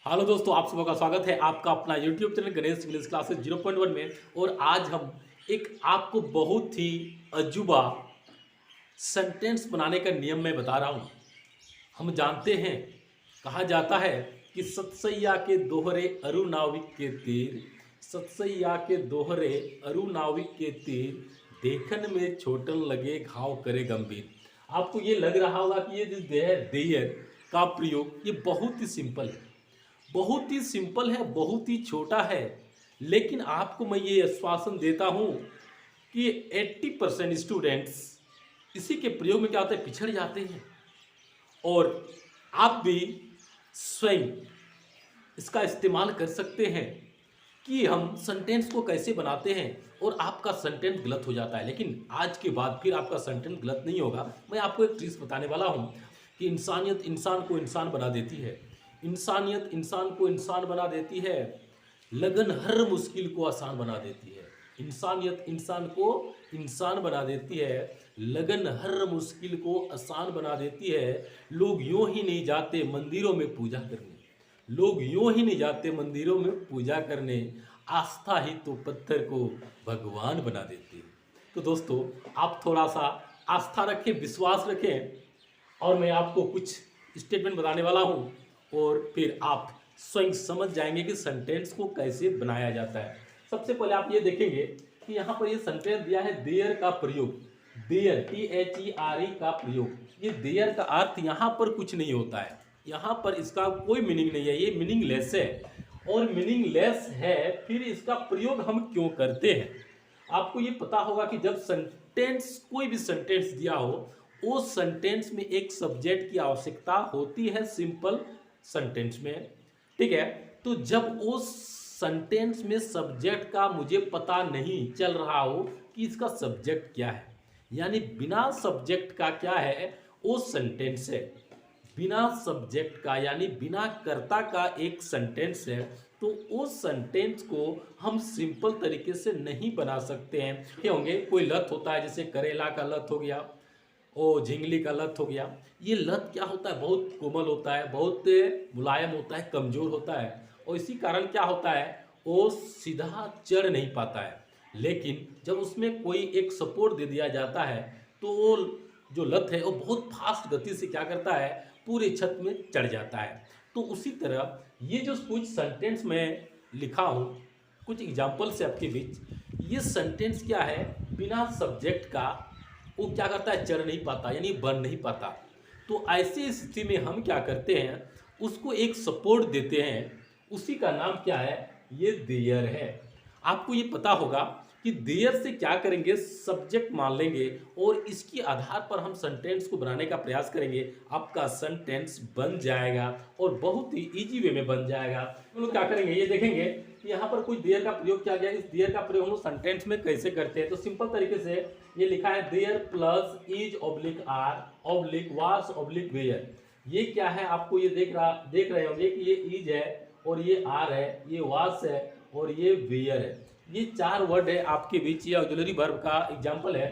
Hello दोस्तों, आप सबका स्वागत है आपका अपना YouTube channel Ganesh English classes 0.1 में। और आज हम एक आपको बहुत ही अजूबा सेंटेंस बनाने का नियम मैं बता रहा हूँ। हम जानते हैं, कहा जाता है कि सतसैया के दोहरे अरु नाविक के तीर, सतसैया के दोहरे अरु नाविक के तीर, देखन में छोटन लगे घाव करे गंभीर। आपको ये लग रहा होगा कि ये जो देयर का प्रयोग ये बहुत ही सिंपल है, बहुत ही सिंपल है, बहुत ही छोटा है। लेकिन आपको मैं ये आश्वासन देता हूँ कि 80% स्टूडेंट्स इसी के प्रयोग में क्या होता है, पिछड़ जाते हैं। और आप भी स्वयं इसका इस्तेमाल कर सकते हैं कि हम सेंटेंस को कैसे बनाते हैं और आपका सेंटेंस गलत हो जाता है, लेकिन आज के बाद फिर आपका सेंटेंस गलत नहीं होगा। मैं आपको एक ट्रिक्स बताने वाला हूँ कि इंसानियत इंसान को इंसान बना देती है, इंसानियत इंसान को इंसान बना देती है, लगन हर मुश्किल को आसान बना देती है। इंसानियत इंसान को इंसान बना देती है, लगन हर मुश्किल को आसान बना देती है। लोग यूं ही नहीं जाते मंदिरों में पूजा करने, लोग यूं ही नहीं जाते मंदिरों में पूजा करने, आस्था ही तो पत्थर को भगवान बना देती है। तो दोस्तों, आप थोड़ा सा आस्था रखें, विश्वास रखें, और मैं आपको कुछ स्टेटमेंट बताने वाला हूँ और फिर आप स्वयं समझ जाएंगे कि सेंटेंस को कैसे बनाया जाता है। सबसे पहले आप ये देखेंगे कि यहाँ पर ये सेंटेंस दिया है देयर का प्रयोग, देयर THERE का प्रयोग। ये देयर का अर्थ यहाँ पर कुछ नहीं होता है, यहाँ पर इसका कोई मीनिंग नहीं है, ये मीनिंगलेस है। और मीनिंगलेस है फिर इसका प्रयोग हम क्यों करते हैं। आपको ये पता होगा कि जब सेंटेंस, कोई भी सेंटेंस दिया हो, उस सेंटेंस में एक सब्जेक्ट की आवश्यकता होती है सिंपल सेंटेंस में, ठीक है। तो जब उस सेंटेंस में सब्जेक्ट का मुझे पता नहीं चल रहा हो कि इसका सब्जेक्ट क्या है, यानी बिना सब्जेक्ट का क्या है वो सेंटेंस है, बिना सब्जेक्ट का यानी बिना कर्ता का एक सेंटेंस है, तो उस सेंटेंस को हम सिंपल तरीके से नहीं बना सकते हैं। ये होंगे कोई लत होता है, जैसे करेला का लत हो गया, ओ झिंगली का लत हो गया। ये लत क्या होता है, बहुत कोमल होता है, बहुत मुलायम होता है, कमज़ोर होता है, और इसी कारण क्या होता है वो सीधा चढ़ नहीं पाता है। लेकिन जब उसमें कोई एक सपोर्ट दे दिया जाता है तो वो जो लत है वो बहुत फास्ट गति से क्या करता है, पूरे छत में चढ़ जाता है। तो उसी तरह ये जो कुछ सेंटेंस मैं लिखा हूँ, कुछ एग्जाम्पल से आपके बीच, ये सेंटेंस क्या है, बिना सब्जेक्ट का वो क्या करता है, चढ़ नहीं पाता, यानी बन नहीं पाता। तो ऐसी स्थिति में हम क्या करते हैं, उसको एक सपोर्ट देते हैं, उसी का नाम क्या है, ये देयर है। आपको ये पता होगा कि देयर से क्या करेंगे, सब्जेक्ट मान लेंगे और इसके आधार पर हम सेंटेंस को बनाने का प्रयास करेंगे। आपका सेंटेंस बन जाएगा और बहुत ही इजी वे में बन जाएगा। हम लोग क्या करेंगे, ये देखेंगे कि यहाँ पर कुछ देयर का प्रयोग किया गया। इस देयर का प्रयोग हम लोग सेंटेंस में कैसे करते हैं, तो सिंपल तरीके से ये लिखा है there plus is oblique are oblique was oblique were. ये क्या है, आपको ये देख रहे होंगे कि ये इज है और ये आर है, ये वास है और ये वेयर है। ये चार वर्ड है आपके बीच, ये ऑक्सिलरी वर्ब का एग्जांपल है।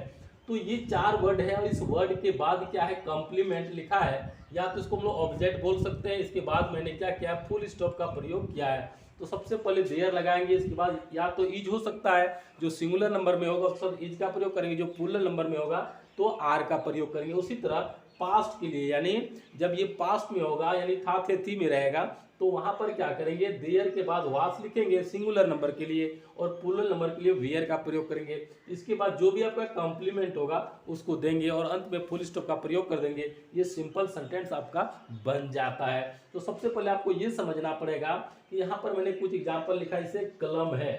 तो ये चार वर्ड है और इस वर्ड के बाद क्या है, कॉम्प्लीमेंट लिखा है, या तो इसको हम लोग ऑब्जेक्ट बोल सकते हैं। इसके बाद मैंने क्या किया, फुल स्टॉप का प्रयोग किया है। तो सबसे पहले देयर लगाएंगे, इसके बाद या तो इज हो सकता है, जो सिंगुलर नंबर में होगा उस इज का प्रयोग करेंगे, जो प्लूरल नंबर में होगा तो आर का प्रयोग करेंगे। उसी तरह पास्ट के लिए, यानी जब ये पास्ट में होगा यानी था थे थी में रहेगा, तो वहां पर क्या करेंगे, देयर के बाद वास लिखेंगे सिंगुलर नंबर के लिए और प्लूरल नंबर के लिए वेयर का प्रयोग करेंगे। इसके बाद जो भी आपका कॉम्प्लीमेंट होगा उसको देंगे और अंत में फुल स्टॉप का प्रयोग कर देंगे। ये सिंपल सेंटेंस आपका बन जाता है। तो सबसे पहले आपको ये समझना पड़ेगा कि यहाँ पर मैंने कुछ एग्जाम्पल लिखा है। इसे कलम है,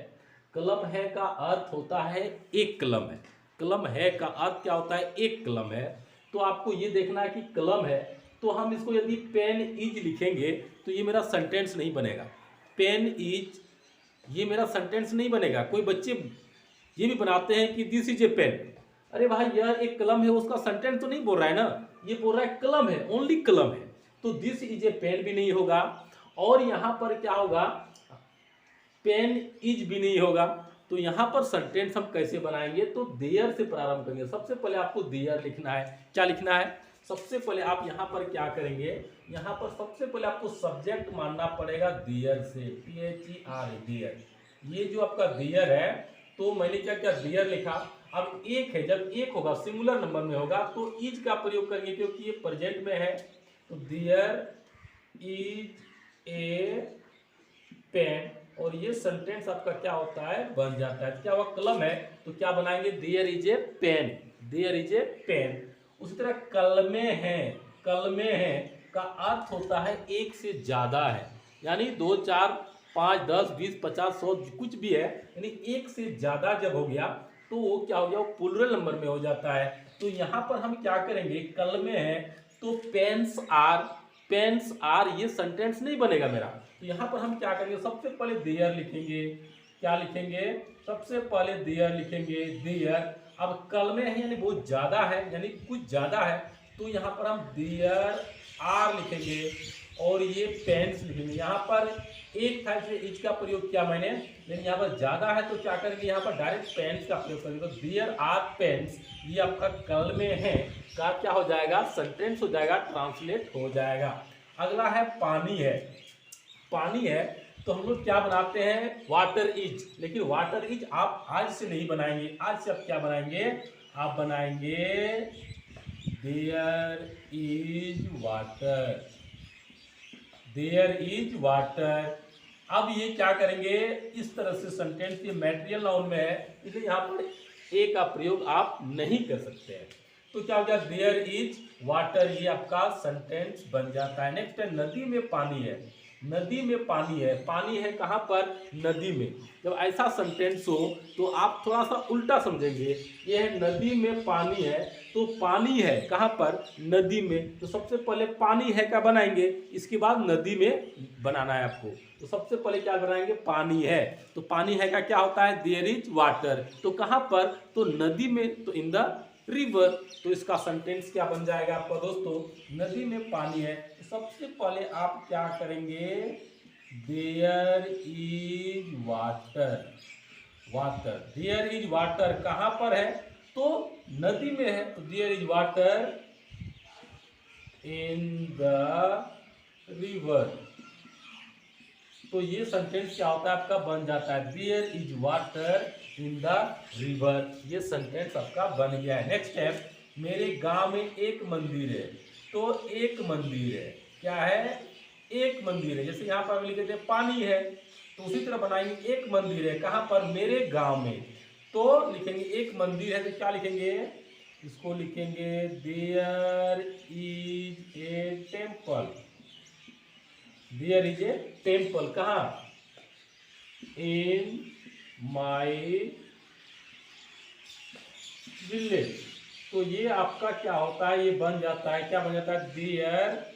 कलम है का अर्थ होता है एक कलम है, कलम है का अर्थ क्या होता है, एक कलम है। तो आपको ये देखना है कि कलम है, तो हम इसको यदि पेन इज लिखेंगे तो ये मेरा सेंटेंस नहीं बनेगा। पेन इज, ये मेरा सेंटेंस नहीं बनेगा। कोई बच्चे ये भी बनाते हैं कि दिस इज ए पेन। अरे भाई, यह एक कलम है, उसका सेंटेंस तो नहीं बोल रहा है ना, ये बोल रहा है कलम है, ओनली कलम है। तो दिस इज ए पेन भी नहीं होगा, और यहाँ पर क्या होगा, पेन इज भी नहीं होगा। तो यहाँ पर सेंटेंस हम कैसे बनाएंगे, तो देयर से प्रारंभ करेंगे। सबसे पहले आपको देयर लिखना है। क्या लिखना है, सबसे पहले आप यहाँ पर क्या करेंगे, यहाँ पर सबसे पहले आपको सब्जेक्ट मानना पड़ेगा देयर से, THER, देयर। ये जो आपका देयर है, तो मैंने क्या किया, देयर लिखा। अब एक है, जब एक होगा सिंगुलर नंबर में होगा तो इज का प्रयोग करेंगे, क्योंकि ये प्रेजेंट में है। तो देयर इज ए पेन, और ये सेंटेंस आपका क्या होता है, बन जाता है। क्या हुआ, कलम है तो क्या बनाएंगे, there is a pen, there is a pen. उसी तरह कलमे हैं, कलमे हैं का अर्थ होता है एक से ज्यादा है, यानी 2, 4, 5, 10, 20, 50, 100 कुछ भी है, यानी एक से ज्यादा जब हो गया तो वो क्या हो गया, वो प्लुरल नंबर में हो जाता है। तो यहाँ पर हम क्या करेंगे, कलमे हैं तो पेन्स आर, पेन्स आर, ये सेंटेंस नहीं बनेगा मेरा। तो यहाँ पर हम क्या करेंगे, सबसे पहले देयर लिखेंगे। क्या लिखेंगे, सबसे पहले देयर लिखेंगे, देयर। अब कलमे है यानी बहुत ज्यादा है, यानी कुछ ज्यादा है, तो यहाँ पर हम देयर आर लिखेंगे, और ये पेन्स लिखेंगे। यहाँ पर एक था इसलिए इज का प्रयोग किया मैंने, लेकिन यहाँ पर ज्यादा है तो क्या करेंगे, यहाँ पर डायरेक्ट पेन्स का प्रयोग करेंगे। तो देयर आर पेन्स, ये आपका कलमे है का क्या हो जाएगा, सेंटेंस हो जाएगा, ट्रांसलेट हो जाएगा। अगला है पानी है, पानी है तो हम लोग क्या बनाते हैं, वाटर इज। लेकिन वाटर इज आप आज से नहीं बनाएंगे, आज से आप क्या बनाएंगे, आप बनाएंगे there is water, there is water. अब ये क्या करेंगे, इस तरह से सेंटेंस, ये मैटेरियल नाउन में है इसलिए यहाँ पर ए का प्रयोग आप नहीं कर सकते हैं। तो क्या हो गया, देयर इज वाटर, ये आपका सेंटेंस बन जाता है। नेक्स्ट है नदी में पानी है, नदी में पानी है, पानी है कहाँ पर, नदी में। जब ऐसा सेंटेंस हो तो आप थोड़ा सा उल्टा समझेंगे, ये है नदी में पानी है, तो पानी है कहाँ पर, नदी में। तो सबसे पहले पानी है का बनाएंगे, इसके बाद नदी में बनाना है आपको। तो सबसे पहले क्या बनाएंगे, पानी है, तो पानी है का क्या होता है, देयर इज वाटर। तो कहाँ पर, तो नदी में, तो इन द रिवर। तो इसका सेंटेंस क्या बन जाएगा आपका दोस्तों, नदी में पानी है। सबसे पहले आप क्या करेंगे, there is water, water, there is water कहां पर है, तो नदी में है, तो there is water in the river. तो ये सेंटेंस क्या होता है आपका, बन जाता है there is water in the river, ये सेंटेंस आपका बन गया है। नेक्स्ट है, मेरे गांव में एक मंदिर है, तो एक मंदिर है, क्या है, एक मंदिर है। जैसे यहाँ पर हम लिखे थे पानी है, तो उसी तरह बनाएंगे एक मंदिर है कहाँ पर, मेरे गांव में। तो लिखेंगे एक मंदिर है, तो क्या लिखेंगे, इसको लिखेंगे there is a temple, there is a temple कहाँ, इन माई विलेज। तो ये आपका क्या होता है, ये बन जाता है, क्या बन जाता है, there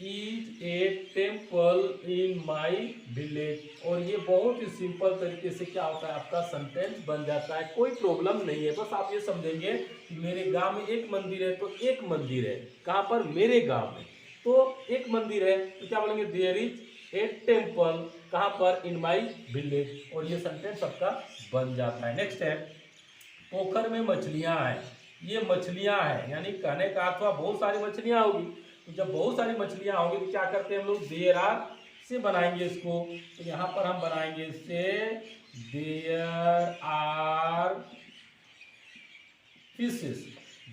is a temple in my village. और ये बहुत ही सिंपल तरीके से क्या होता है, आपका सेंटेंस बन जाता है, कोई प्रॉब्लम नहीं है। बस आप ये समझेंगे कि मेरे गांव में एक मंदिर है, तो एक मंदिर है कहाँ पर, मेरे गांव में। तो एक मंदिर है तो क्या बोलेंगे, देयर इज ए टेम्पल कहाँ पर, इन माई विलेज, और ये सेंटेंस आपका बन जाता है। नेक्स्ट है, पोखर में मछलियां हैं, ये मछलियां हैं, यानी कहने का अर्थ हुआ बहुत सारी मछलियां होगी। तो जब बहुत सारी मछलियां होंगी तो क्या करते हैं हम लोग, देयर आर से बनाएंगे इसको। तो यहाँ पर हम बनाएंगे इससे there are fishes,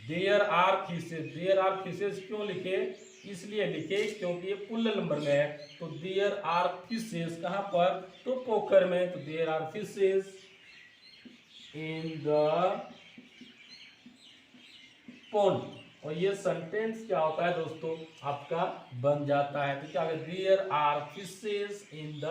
there are fishes. There are fishes क्यों लिखे, इसलिए लिखे क्योंकि ये प्लुरल नंबर में है। तो देयर आर फिशेस कहाँ पर, तो पोखर में। तो there are fishes in the pond, और ये सेंटेंस क्या होता है दोस्तों, आपका बन जाता है। तो क्या है, there are fishes in the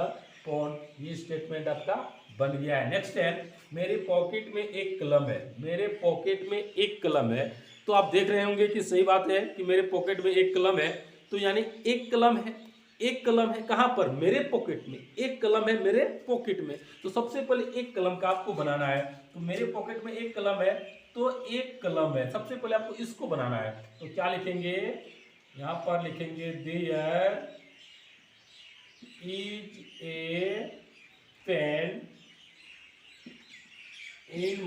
pond, ये स्टेटमेंट आपका बन गया है। नेक्स्ट है, मेरे पॉकेट में एक कलम है, मेरे पॉकेट में एक कलम है। तो आप देख रहे होंगे कि सही बात है कि मेरे पॉकेट में एक कलम है, तो यानी एक कलम है, एक कलम है कहाँ पर, मेरे पॉकेट में, एक कलम है मेरे पॉकेट में। तो सबसे पहले एक कलम का आपको बनाना है। तो मेरे पॉकेट में एक कलम है, तो एक कलम है, सबसे पहले आपको इसको बनाना है। तो क्या लिखेंगे, यहाँ पर लिखेंगे there is a pen in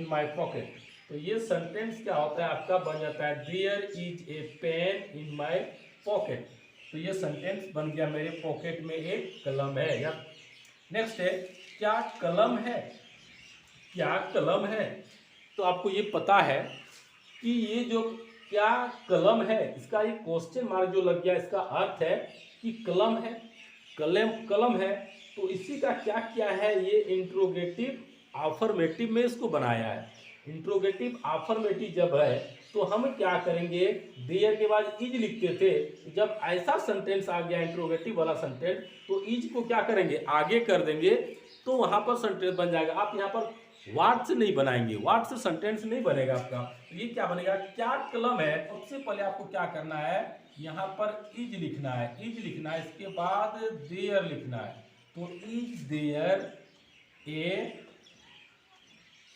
my pocket. तो ये सेंटेंस क्या होता है आपका बन जाता है there is a pen in my pocket. तो ये सेंटेंस बन गया मेरे पॉकेट में एक कलम है। या नेक्स्ट है क्या कलम है, क्या कलम है। तो आपको ये पता है कि ये जो क्या कलम है इसका एक क्वेश्चन मार्क जो लग गया, इसका अर्थ है कि कलम है, कलम कलम है। तो इसी का क्या किया है, ये इंट्रोगेटिव आफर्मेटिव में इसको बनाया है। इंट्रोगेटिव आफर्मेटिव जब है तो हम क्या करेंगे, देयर के बाद इज लिखते थे। जब ऐसा सेंटेंस आ गया इंट्रोगेटिव वाला सेंटेंस तो इज को क्या करेंगे आगे कर देंगे, तो वहां पर सेंटेंस बन जाएगा। आप यहाँ पर वाट से नहीं बनाएंगे, वाट से सेंटेंस नहीं बनेगा आपका। तो ये क्या बनेगा, क्या कलम है। सबसे पहले आपको क्या करना है, यहाँ पर इज लिखना है, इज लिखना है, इसके बाद देयर लिखना है। तो इज देयर ए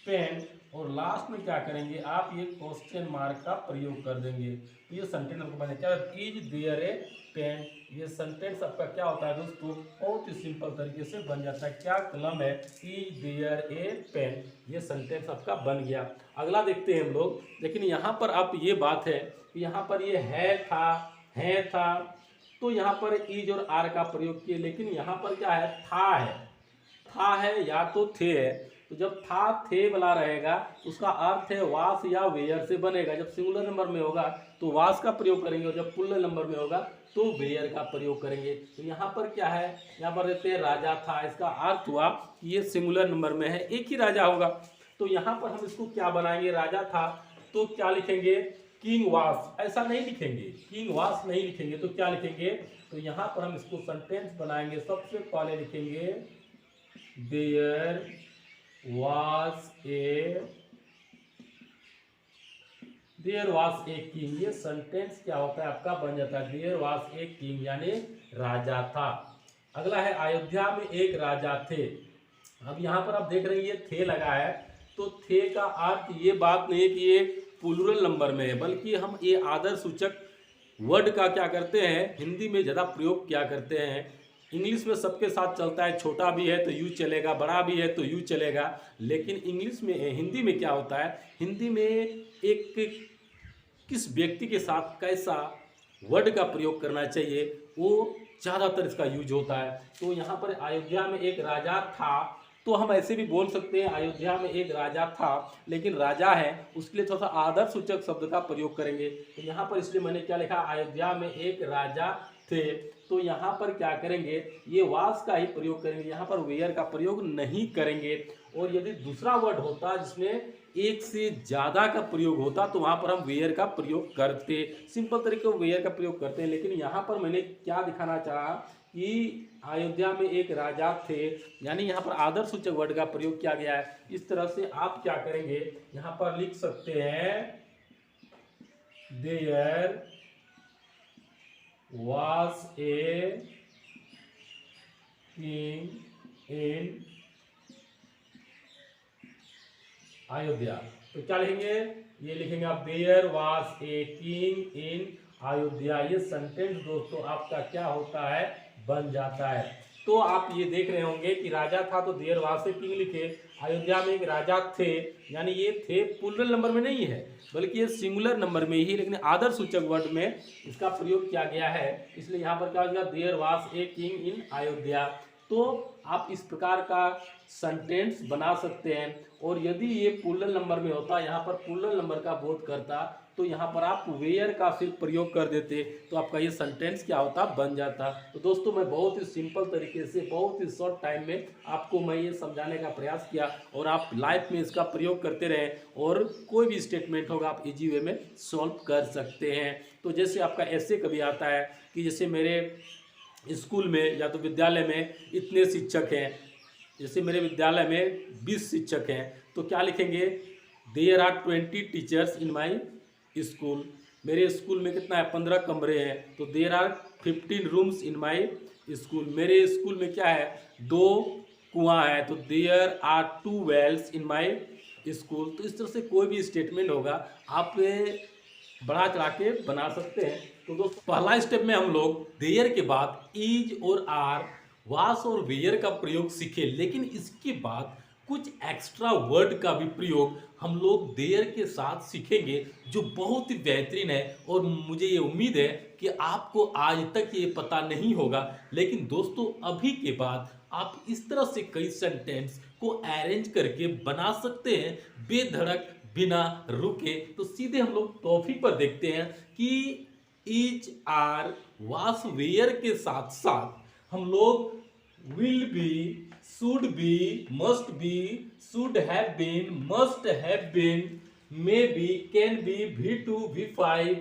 पेन, और लास्ट में क्या करेंगे आप, ये क्वेश्चन मार्क का प्रयोग कर देंगे। तो ये सेंटेंस आपको बने क्या, इज देयर ए पेन। ये सेंटेंस आपका क्या होता है दोस्तों, बहुत ही सिंपल तरीके से बन जाता है, क्या कलम है, इज देयर ए पेन। ये सेंटेंस आपका बन गया। अगला देखते हैं हम लोग। लेकिन यहाँ पर आप ये बात है कि यहाँ पर ये है था, तो यहाँ पर इज और आर का प्रयोग किए। लेकिन यहाँ पर क्या है, था है या तो थे है। तो जब था थे वाला रहेगा उसका अर्थ है वास या वेयर से बनेगा। जब सिंगुलर नंबर में होगा तो वास का प्रयोग करेंगे, और जब प्लूरल नंबर में होगा तो वेयर का प्रयोग करेंगे। तो यहाँ पर क्या है, यहाँ पर रहते हैं राजा था, इसका अर्थ हुआ कि ये सिंगुलर नंबर में है, एक ही राजा होगा। तो यहाँ पर हम इसको क्या बनाएंगे, राजा था तो क्या लिखेंगे, किंग वास। ऐसा नहीं लिखेंगे, किंग वास नहीं लिखेंगे, तो क्या लिखेंगे, तो यहाँ पर हम इसको सेंटेंस बनाएंगे। सबसे पहले लिखेंगे देयर was a king। ये सेंटेंस क्या होता है आपका बन जाता है देयर was a king, यानी राजा था। अगला है अयोध्या में एक राजा थे। अब यहाँ पर आप देख रहे हैं ये थे लगा है, तो थे का अर्थ ये बात नहीं है कि ये प्लूरल नंबर में है, बल्कि हम ये आदर सूचक वर्ड का क्या करते हैं, हिंदी में ज़्यादा प्रयोग क्या करते हैं। इंग्लिश में सबके साथ चलता है, छोटा भी है तो यू चलेगा, बड़ा भी है तो यू चलेगा। लेकिन इंग्लिश में, हिंदी में क्या होता है, हिंदी में एक किस व्यक्ति के साथ कैसा वर्ड का प्रयोग करना चाहिए वो ज़्यादातर इसका यूज होता है। तो यहाँ पर अयोध्या में एक राजा था, तो हम ऐसे भी बोल सकते हैं अयोध्या में एक राजा था, लेकिन राजा है उसके लिए थोड़ा सा आदर सूचक शब्द का प्रयोग करेंगे। तो यहाँ पर इसलिए मैंने क्या लिखा, अयोध्या में एक राजा थे। तो यहाँ पर क्या करेंगे, ये वास का ही प्रयोग करेंगे, यहाँ पर वेयर का प्रयोग नहीं करेंगे। और यदि दूसरा वर्ड होता जिसमें एक से ज़्यादा का प्रयोग होता तो वहाँ पर हम वेयर का प्रयोग करते, सिंपल तरीके से वेयर का प्रयोग करते हैं। लेकिन यहाँ पर मैंने क्या दिखाना चाहा कि अयोध्या में एक राजा थे, यानी यहाँ पर आदर सूचक वर्ड का प्रयोग किया गया है। इस तरह से आप क्या करेंगे, यहाँ पर लिख सकते हैं there was a king in Ayodhya. तो क्या लिखेंगे, ये लिखेंगे आप there was a king in Ayodhya. ये सेंटेंस दोस्तों आपका क्या होता है, बन जाता है। तो आप ये देख रहे होंगे कि राजा था तो देयर was a king लिखे, अयोध्या में एक राजा थे, यानी ये थे प्लूरल नंबर में नहीं है बल्कि ये सिंगुलर नंबर में ही, लेकिन आदर सूचक वर्ड में इसका प्रयोग किया गया है, इसलिए यहाँ पर क्या हो जाएगा, there was a king in Ayodhya. तो आप इस प्रकार का सेंटेंस बना सकते हैं। और यदि ये प्लूरल नंबर में होता, यहाँ पर प्लूरल नंबर का बोध करता, तो यहाँ पर आप वेयर का फिर प्रयोग कर देते, तो आपका ये सेंटेंस क्या होता, बन जाता। तो दोस्तों मैं बहुत ही सिंपल तरीके से बहुत ही शॉर्ट टाइम में आपको मैं ये समझाने का प्रयास किया, और आप लाइफ में इसका प्रयोग करते रहें और कोई भी स्टेटमेंट होगा आप इजी वे में सॉल्व कर सकते हैं। तो जैसे आपका ऐसे कभी आता है कि जैसे मेरे स्कूल में या तो विद्यालय में इतने शिक्षक हैं, जैसे मेरे विद्यालय में 20 शिक्षक हैं, तो क्या लिखेंगे, there are 20 teachers in my school. मेरे स्कूल में कितना है, 15 कमरे हैं, तो there are 15 rooms in my school. मेरे स्कूल में क्या है, 2 कुआं है, तो there are 2 wells in my school. तो इस तरह से कोई भी स्टेटमेंट होगा आप बढ़ा चढ़ा के बना सकते हैं। तो दोस्तों पहला स्टेप में हम लोग देयर के बाद इज और आर, वास और वेयर का प्रयोग सीखे, लेकिन इसके बाद कुछ एक्स्ट्रा वर्ड का भी प्रयोग हम लोग देयर के साथ सीखेंगे जो बहुत ही बेहतरीन है। और मुझे ये उम्मीद है कि आपको आज तक ये पता नहीं होगा, लेकिन दोस्तों अभी के बाद आप इस तरह से कई सेंटेंस को अरेंज करके बना सकते हैं बेधड़क, बिना रुके। तो सीधे हम लोग टॉपिक पर देखते हैं कि इज, आर, वास, वेयर के साथ साथ हम लोग will be, should be, must be, should have been, must have been, may be, can be, V2, V5,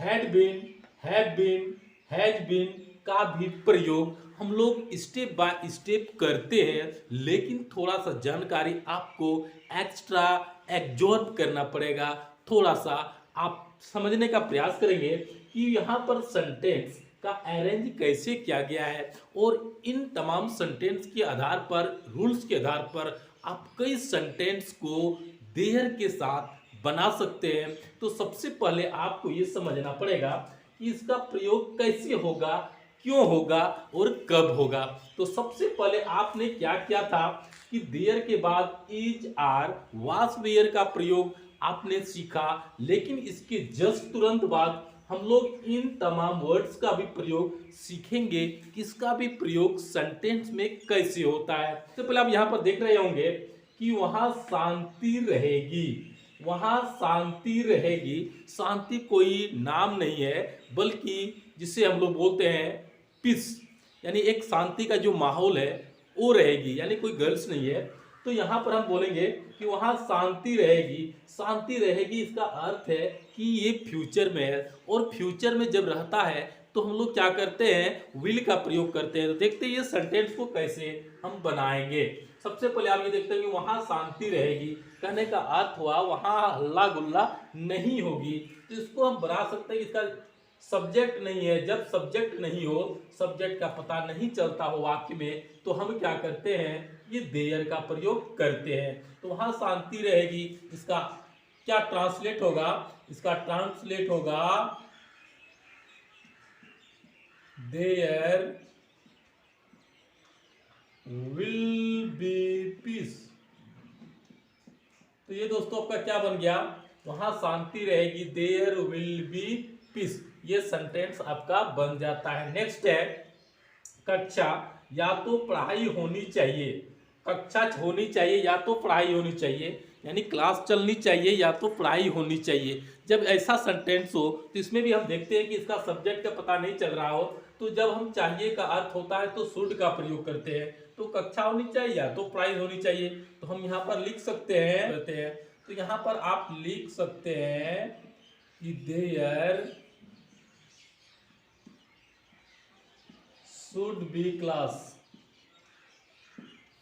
had been, have been, has been का भी प्रयोग हम लोग स्टेप बाय स्टेप करते हैं, लेकिन थोड़ा सा जानकारी आपको एक्स्ट्रा एब्जॉर्ब करना पड़ेगा। थोड़ा सा आप समझने का प्रयास करेंगे कि यहाँ पर सेंटेंस का अरेंज कैसे किया गया है, और इन तमाम सेंटेंस के आधार पर, रूल्स के आधार पर आप कई सेंटेंस को देयर के साथ बना सकते हैं। तो सबसे पहले आपको ये समझना पड़ेगा कि इसका प्रयोग कैसे होगा, क्यों होगा और कब होगा। तो सबसे पहले आपने क्या किया था कि देयर के बाद इज, आर, वास, वेयर का प्रयोग आपने सीखा, लेकिन इसके जस्ट तुरंत बाद हम लोग इन तमाम वर्ड्स का भी प्रयोग सीखेंगे कि इसका भी प्रयोग सेंटेंस में कैसे होता है। तो पहले आप यहाँ पर देख रहे होंगे कि वहां शांति रहेगी, वहां शांति रहेगी। शांति कोई नाम नहीं है, बल्कि जिसे हम लोग बोलते हैं पीस, यानी एक शांति का जो माहौल है वो रहेगी, यानी कोई गर्ल्स नहीं है। तो यहाँ पर हम बोलेंगे कि वहां शांति रहेगी। शांति रहेगी इसका अर्थ है कि ये फ्यूचर में है, और फ्यूचर में जब रहता है तो हम लोग क्या करते हैं, विल का प्रयोग करते हैं। तो देखते हैं ये सेंटेंस को कैसे हम बनाएंगे। सबसे पहले आप ये देखते हैं कि वहां शांति रहेगी, कहने का अर्थ हुआ वहां हल्ला गुल्ला नहीं होगी। तो इसको हम बना सकते हैं, इसका सब्जेक्ट नहीं है। जब सब्जेक्ट नहीं हो, सब्जेक्ट का पता नहीं चलता हो वाक्य में, तो हम क्या करते हैं, ये देयर का प्रयोग करते हैं। तो वहां शांति रहेगी, इसका क्या ट्रांसलेट होगा, इसका ट्रांसलेट होगा देयर विल बी पीस। तो ये दोस्तों आपका क्या बन गया, वहां शांति रहेगी, देयर विल बी पीस। ये सेंटेंस आपका बन जाता है। नेक्स्ट है कक्षा या तो पढ़ाई होनी चाहिए। कक्षा होनी चाहिए या तो पढ़ाई होनी चाहिए, यानी क्लास चलनी चाहिए या तो पढ़ाई होनी चाहिए। जब ऐसा सेंटेंस हो तो इसमें भी हम देखते हैं कि इसका सब्जेक्ट का पता नहीं चल रहा हो, तो जब हम चाहिए का अर्थ होता है तो शुड का प्रयोग करते हैं। तो कक्षा होनी चाहिए या तो पढ़ाई होनी चाहिए, तो हम यहाँ पर लिख सकते हैं। तो यहाँ पर आप लिख सकते हैं कि देयर शुड बी क्लास।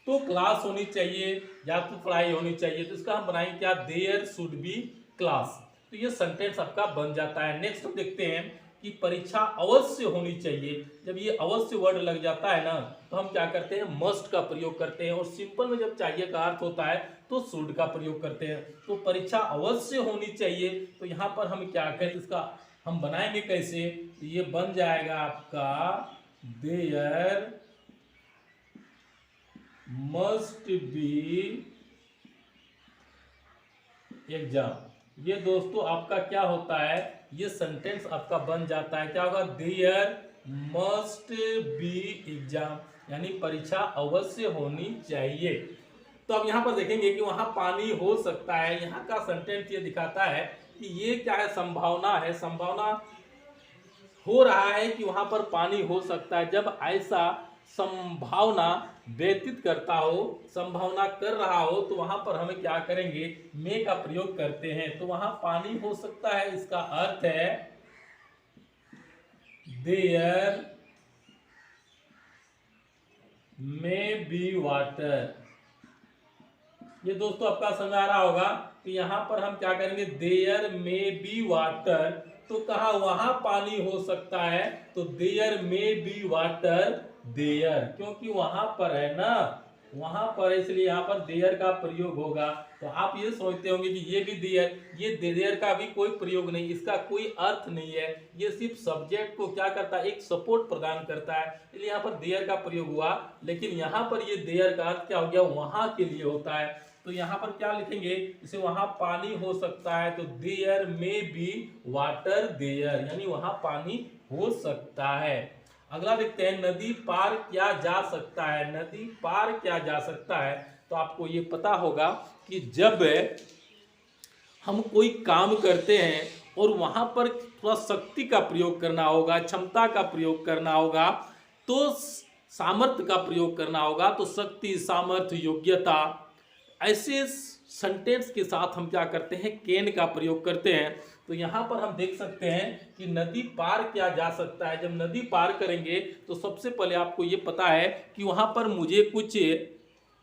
तो क्लास होनी चाहिए या तो पढ़ाई होनी चाहिए, तो इसका हम बनाएंगे क्या, देयर शुड बी क्लास। तो ये सेंटेंस आपका बन जाता है। नेक्स्ट हम देखते हैं कि परीक्षा अवश्य होनी चाहिए। जब ये अवश्य वर्ड लग जाता है ना, तो हम क्या करते हैं, मस्ट का प्रयोग करते हैं। और सिंपल में जब चाहिए का अर्थ होता है तो शुड का प्रयोग करते हैं। तो परीक्षा अवश्य होनी चाहिए, तो यहाँ पर हम क्या करें, इसका हम बनाएंगे कैसे, तो ये बन जाएगा आपका देयर मस्ट बी एग्जाम। ये दोस्तों आपका क्या होता है, ये सेंटेंस आपका बन जाता है। क्या होगा, देयर मस्ट बी एग्जाम, यानी परीक्षा अवश्य होनी चाहिए। तो अब यहाँ पर देखेंगे कि वहां पानी हो सकता है। यहाँ का सेंटेंस ये दिखाता है कि ये क्या है, संभावना है। संभावना हो रहा है कि वहां पर पानी हो सकता है। जब ऐसा संभावना व्यतीत करता हो, संभावना कर रहा हो, तो वहां पर हमें क्या करेंगे, मे का प्रयोग करते हैं। तो वहां पानी हो सकता है, इसका अर्थ है देयर मे बी वाटर। ये दोस्तों आपका समझ आ रहा होगा कि यहां पर हम क्या करेंगे, देयर मे बी वाटर। तो कहा वहां पानी हो सकता है, तो there may be water there, क्योंकि वहां पर है ना, वहां पर, इसलिए यहां पर देयर का प्रयोग होगा। तो आप ये सोचते होंगे कि ये भी देयर, ये देयर का भी कोई प्रयोग नहीं, इसका कोई अर्थ नहीं है, ये सिर्फ सब्जेक्ट को क्या करता है, एक सपोर्ट प्रदान करता है, इसलिए यहाँ पर देयर का प्रयोग हुआ। लेकिन यहाँ पर ये देयर का अर्थ क्या हो गया, वहां के लिए होता है। तो यहाँ पर क्या लिखेंगे, जैसे वहां पानी हो सकता है तो देयर में बी वाटर देयर, यानी वहां पानी हो सकता है। अगला देखते हैं, नदी पार किया जा सकता है। नदी पार किया जा सकता है, तो आपको ये पता होगा कि जब हम कोई काम करते हैं और वहां पर थोड़ा शक्ति का प्रयोग करना होगा, क्षमता का प्रयोग करना होगा, तो सामर्थ्य का प्रयोग करना होगा, तो शक्ति, सामर्थ्य, योग्यता, ऐसे सेंटेंस के साथ हम क्या करते हैं, कैन का प्रयोग करते हैं। तो यहाँ पर हम देख सकते हैं कि नदी पार किया जा सकता है। जब नदी पार करेंगे तो सबसे पहले आपको ये पता है कि वहाँ पर मुझे कुछ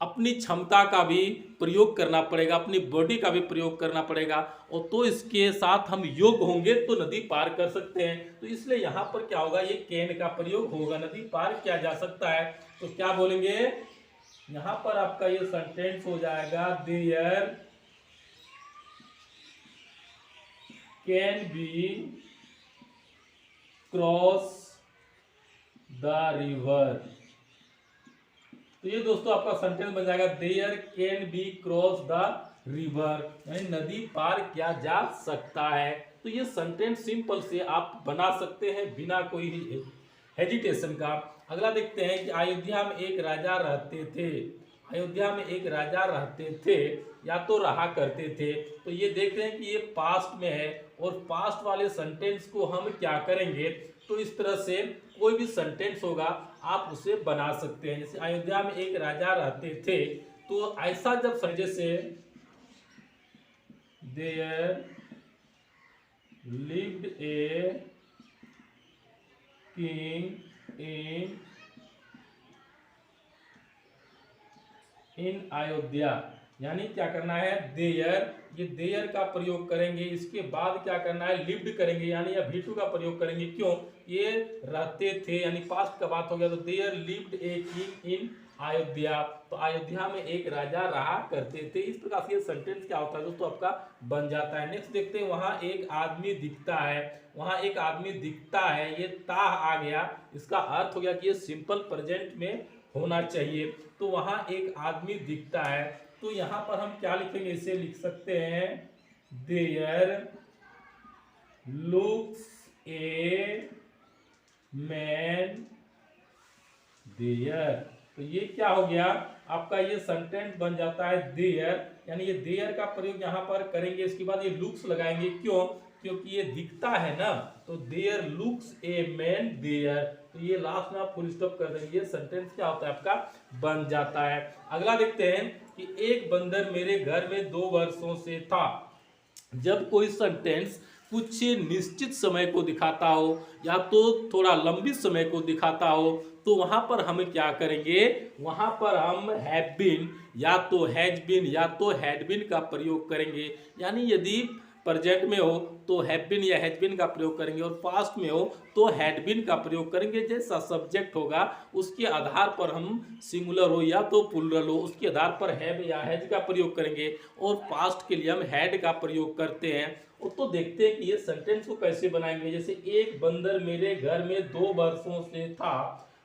अपनी क्षमता का भी प्रयोग करना पड़ेगा, अपनी बॉडी का भी प्रयोग करना पड़ेगा, और तो इसके साथ हम योग्य होंगे तो नदी पार कर सकते हैं। तो इसलिए यहाँ पर क्या होगा, ये कैन का प्रयोग होगा, नदी पार किया जा सकता है। तो क्या बोलेंगे, यहाँ पर आपका ये सेंटेंस हो जाएगा, there can be cross the river. तो ये दोस्तों आपका सेंटेंस बन जाएगा, there can be cross the river, यानी नदी पार किया जा सकता है। तो ये सेंटेंस सिंपल से आप बना सकते हैं बिना कोई हेजिटेशन का। अगला देखते हैं कि अयोध्या में एक राजा रहते थे। अयोध्या में एक राजा रहते थे या तो रहा करते थे। तो ये देख रहे हैं कि ये पास्ट में है, और पास्ट वाले सेंटेंस को हम क्या करेंगे, तो इस तरह से कोई भी सेंटेंस होगा आप उसे बना सकते हैं। जैसे अयोध्या में एक राजा रहते थे, तो ऐसा जब समझे से there lived a king in Ayodhya, यानी क्या करना है, देयर, ये देयर का प्रयोग करेंगे, इसके बाद क्या करना है, लिव्ड करेंगे, यानी या भी टू का प्रयोग करेंगे। क्यों, ये रहते थे यानी पास्ट का बात हो गया, तो there lived a king in Ayodhya, तो अयोध्या में एक राजा रहा करते थे। इस प्रकार से ये सेंटेंस क्या होता है दोस्तों, आपका बन जाता है। नेक्स्ट देखते हैं, वहां एक आदमी दिखता है। वहां एक आदमी दिखता है, ये ताह आ गया, इसका अर्थ हो गया कि ये सिंपल प्रेजेंट में होना चाहिए। तो वहां एक आदमी दिखता है, तो यहां पर हम क्या लिखेंगे, इसे लिख सकते हैं, there looks a man there. तो ये क्या हो गया, आपका ये सेंटेंस बन जाता है देयर, यानी ये देयर का प्रयोग यहां पर करेंगे, इसके बाद ये लुक्स लगाएंगे। क्यों, क्योंकि ये दिखता है ना, तो there looks a man there, तो ये लास्ट में आप फुल स्टॉप कर देंगे, ये सेंटेंस क्या होता है, आपका बन जाता है। अगला देखते हैं कि एक बंदर मेरे घर में 2 वर्षों से था। जब कोई सेंटेंस कुछ निश्चित समय को दिखाता हो या तो थोड़ा लंबी समय को दिखाता हो, तो वहां पर हम क्या करेंगे, वहां पर हम हैव बीन या तो हैज बीन या तो हैड बीन का प्रयोग करेंगे। यानी यदि प्रेजेंट में हो तो हैव बीन या हैज बीन का प्रयोग करेंगे, और पास्ट में हो तो हैड बीन का प्रयोग करेंगे। जैसा सब्जेक्ट होगा उसके आधार पर हम सिंगुलर हो या तो प्लूरल हो उसके आधार पर हैव या हैज का प्रयोग करेंगे, और पास्ट के लिए हम हैड का प्रयोग करते हैं। और तो देखते हैं कि ये सेंटेंस को कैसे बनाएंगे। जैसे एक बंदर मेरे घर में 2 वर्षों से था,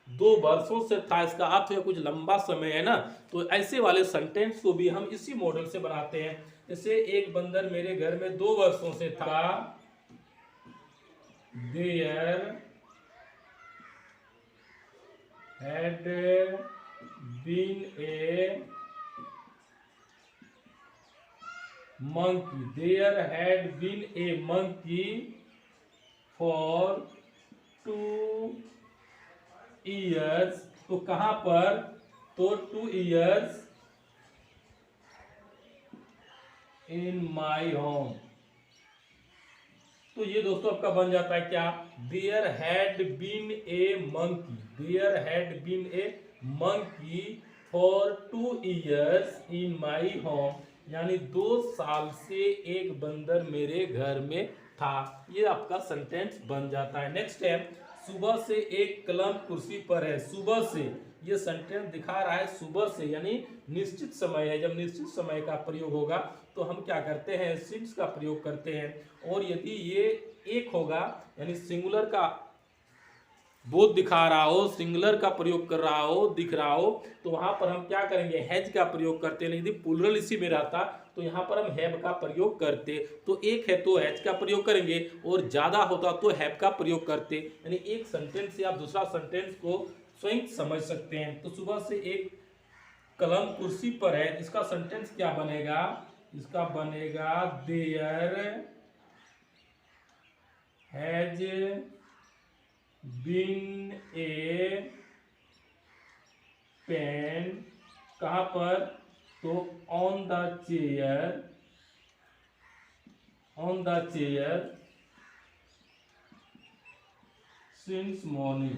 2 वर्षों से था, इसका अर्थ है कुछ लंबा समय है ना, तो ऐसे वाले सेंटेंस को भी हम इसी मॉडल से बनाते हैं। जैसे एक बंदर मेरे घर में 2 वर्षों से था, there had been a monkey, there had been a monkey for 2 years। तो कहां पर, तो 2 years in my home। तो ये दोस्तों आपका बन जाता है क्या, there had been a monkey, there had been a monkey for 2 years in my home, यानी 2 साल से एक बंदर मेरे घर में था। ये आपका सेंटेंस बन जाता है। नेक्स्ट है, सुबह से एक कलम कुर्सी पर है। सुबह से ये सेंटेंस दिखा रहा है सुबह से, यानी निश्चित समय है। जब निश्चित समय का प्रयोग होगा तो हम क्या करते हैं, सिंस का प्रयोग करते हैं। और यदि ये एक होगा यानी सिंगुलर का बोध दिखा रहा हो, सिंगुलर का प्रयोग कर रहा हो, दिख रहा हो, तो वहां पर हम क्या करेंगे, हैज का प्रयोग करते हैं। यदि प्लूरल इसी में रहता तो यहाँ पर हम हैव का प्रयोग करते। तो एक है तो हैज का प्रयोग करेंगे, और ज्यादा होता तो हैव का प्रयोग करते। यानी एक सेंटेंस से आप दूसरा सेंटेंस को स्वयं समझ सकते हैं। तो सुबह से एक कलम कुर्सी पर है, इसका सेंटेंस क्या बनेगा, इसका बनेगा there has been a pen, कहां पर, तो on the chair, on the chair since morning.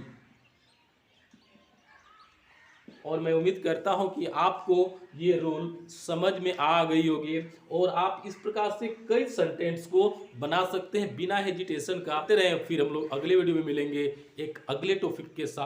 और मैं उम्मीद करता हूं कि आपको ये रूल समझ में आ गई होगी, और आप इस प्रकार से कई सेंटेंस को बना सकते हैं बिना हेजिटेशन का। आते रहे, फिर हम लोग अगले वीडियो में मिलेंगे एक अगले टॉपिक के साथ।